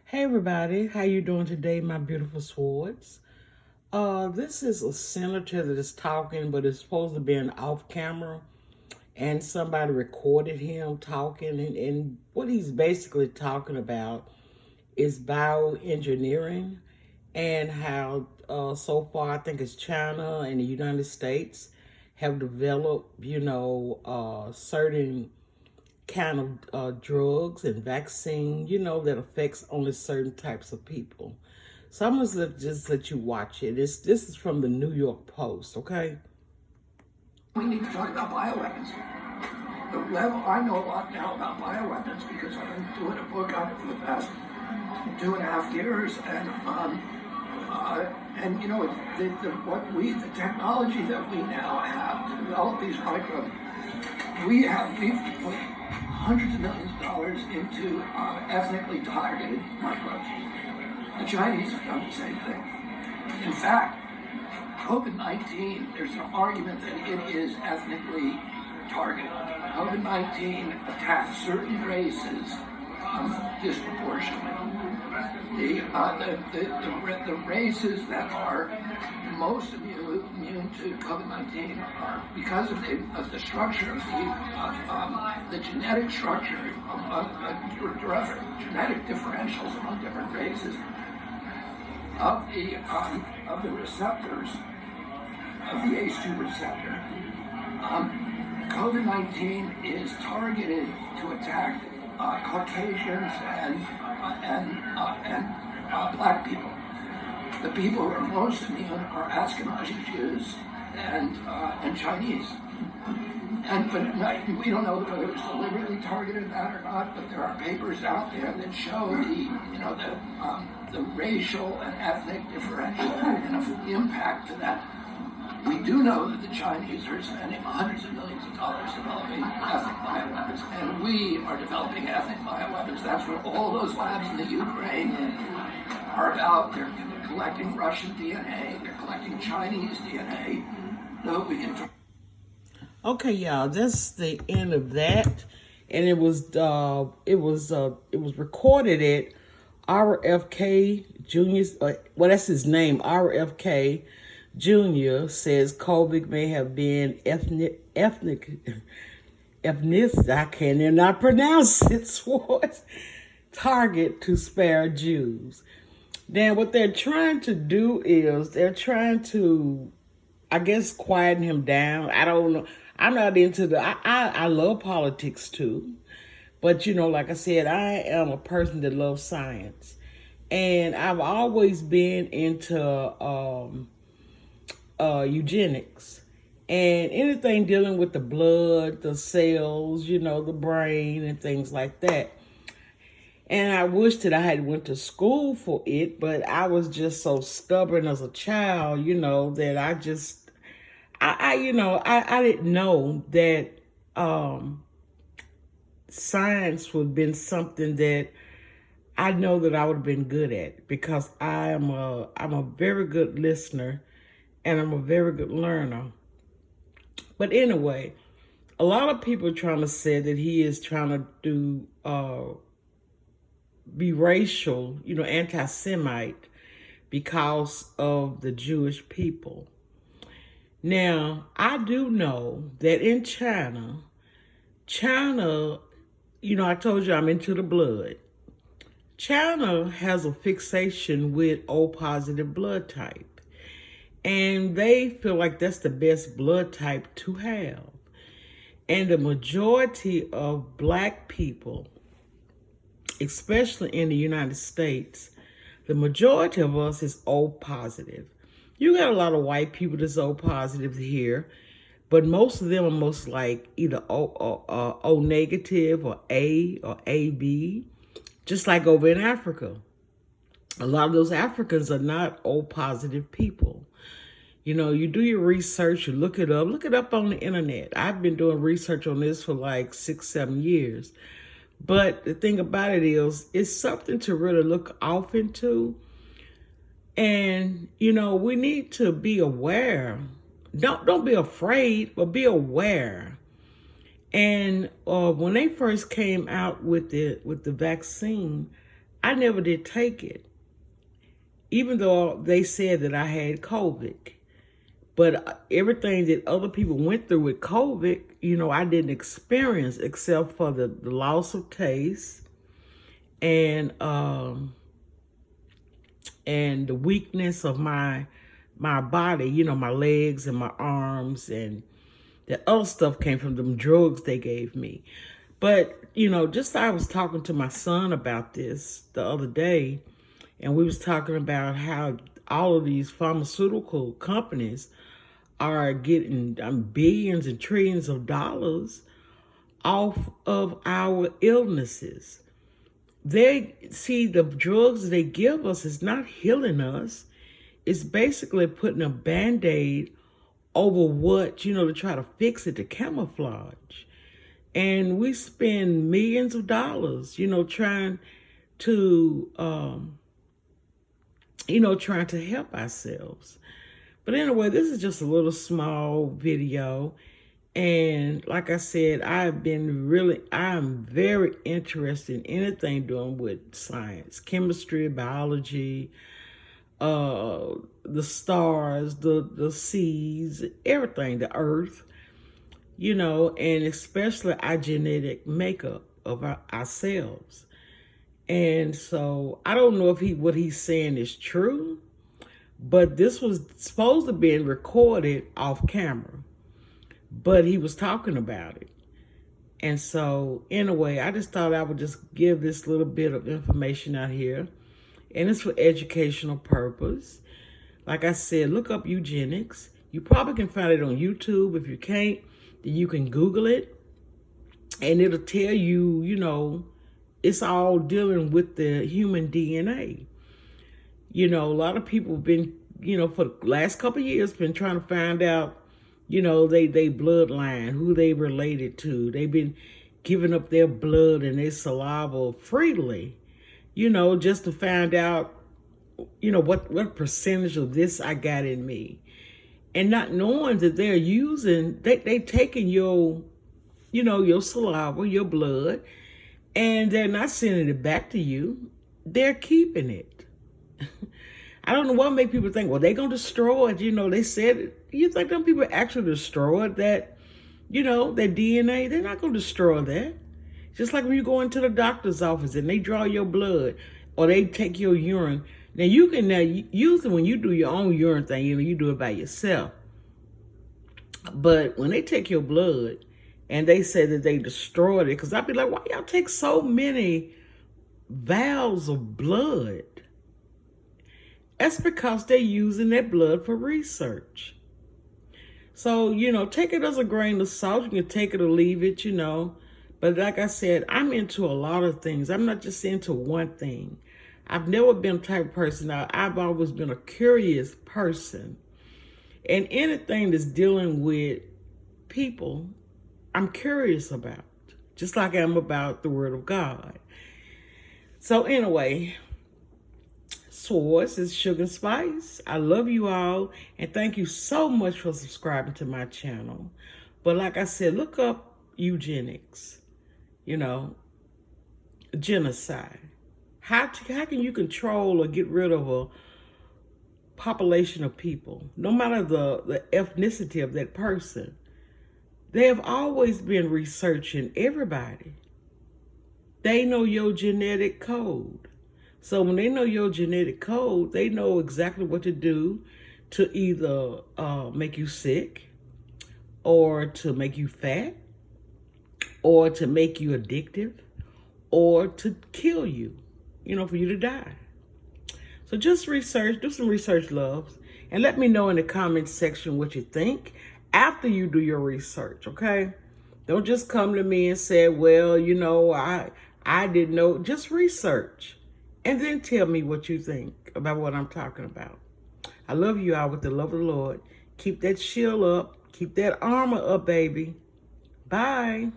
Hey everybody, how you doing today, my beautiful swords? This is a senator that is talking, but it's supposed to be an off camera, and somebody recorded him talking, and what he's basically talking about is bioengineering and how so far I think it's China and the United States have developed, certain kind of drugs and vaccine, that affects only certain types of people. So I'm gonna just let you watch it. This is from the New York Post, okay? We need to talk about bioweapons. The level I know a lot now about bioweapons because I've been doing a book on it for the past 2.5 years, and the technology that we now have to develop these microbes, we've put hundreds of millions of dollars into ethnically targeted microbes. The Chinese have done the same thing. In fact, COVID-19, there's an argument that it is ethnically targeted. COVID-19 attacks certain races disproportionately. The races that are most immune to COVID-19 are because of the structure of the genetic structure of genetic differentials among different races of the receptors of the ACE2 receptor. COVID-19 is targeted to attack Caucasians and black people. The people who are most immune are Ashkenazi Jews and Chinese. But we don't know whether it was deliberately targeted that or not. But there are papers out there that show the racial and ethnic differential and impact to that. We do know that the Chinese are spending hundreds of millions of dollars developing ethnic bioweapons, and we are developing ethnic bioweapons. That's what all those labs in the Ukraine are about. They're collecting Russian DNA, they're collecting Chinese DNA, so we can. Okay, y'all, that's the end of that, and it was recorded at RFK Jr. Well, that's his name, RFK Jr. says COVID may have been ethnic, I cannot pronounce it, Swords, target to spare Jews. Then what they're trying to do is they're trying to, I guess, quieten him down. I don't know. I'm not into I love politics too. But, like I said, I am a person that loves science. And I've always been into eugenics and anything dealing with the blood, the cells, the brain and things like that. And I wish that I had went to school for it, but I was just so stubborn as a child, that I didn't know that science would have been something that I know that I would have been good at, because I'm a very good listener and I'm a very good learner. But anyway, a lot of people are trying to say that he is trying to do be racial, anti-Semite, because of the Jewish people. Now, I do know that in China, I told you I'm into the blood. China has a fixation with O positive blood type. And they feel like that's the best blood type to have. And the majority of black people, especially in the United States, the majority of us is O positive. You got a lot of white people that's O positive here, but most of them are most like either O negative or AB, just like over in Africa. A lot of those Africans are not O positive people. You do your research, you look it up on the internet. I've been doing research on this for like 6-7 years. But the thing about it is, it's something to really look off into. And, we need to be aware. Don't be afraid, but be aware. And when they first came out with the vaccine, I never did take it, even though they said that I had COVID. But everything that other people went through with COVID, I didn't experience except for the loss of taste and the weakness of my body, my legs and my arms, and the other stuff came from them drugs they gave me. But, just I was talking to my son about this the other day, and we was talking about how all of these pharmaceutical companies are getting billions and trillions of dollars off of our illnesses. The drugs they give us is not healing us. It's basically putting a Band-Aid over what, to try to fix it, to camouflage. And we spend millions of dollars, trying to, trying to help ourselves. But anyway, this is just a little small video. And like I said, I'm very interested in anything doing with science, chemistry, biology, the stars, the seas, everything, the earth, and especially our genetic makeup of ourselves. And so I don't know if what he's saying is true, but this was supposed to be recorded off camera, but he was talking about it. And so anyway, I just thought I would just give this little bit of information out here, and it's for educational purpose. Like I said, look up eugenics. You probably can find it on YouTube. If you can't, then you can Google it, and it'll tell you, it's all dealing with the human DNA. A lot of people have been, for the last couple of years, been trying to find out, they bloodline, who they related to. They've been giving up their blood and their saliva freely, just to find out, what percentage of this I got in me. And not knowing that they're using, they taking your, your saliva, your blood, and they're not sending it back to you. They're keeping it. I don't know what make people think, well, they're going to destroy it. They said, you think them people actually destroyed that, their DNA? They're not going to destroy that. Just like when you go into the doctor's office and they draw your blood or they take your urine. Now, you can use it when you do your own urine thing, you do it by yourself. But when they take your blood and they say that they destroyed it, because I'd be like, why y'all take so many vials of blood? That's because they're using that blood for research. So, take it as a grain of salt. You can take it or leave it, But like I said, I'm into a lot of things. I'm not just into one thing. I've never been the type of person. I've always been a curious person. And anything that's dealing with people, I'm curious about. Just like I'm about the Word of God. So anyway, Source is Sugar and Spice. I love you all, and thank you so much for subscribing to my channel. But like I said, look up eugenics, genocide. How can you control or get rid of a population of people, no matter the ethnicity of that person? They have always been researching everybody. They know your genetic code. So when they know your genetic code, they know exactly what to do to either make you sick, or to make you fat, or to make you addictive, or to kill you, for you to die. So just research, do some research, loves, and let me know in the comments section what you think after you do your research, okay? Don't just come to me and say, well, I didn't know. Just research. And then tell me what you think about what I'm talking about. I love you all with the love of the Lord. Keep that shield up. Keep that armor up, baby. Bye.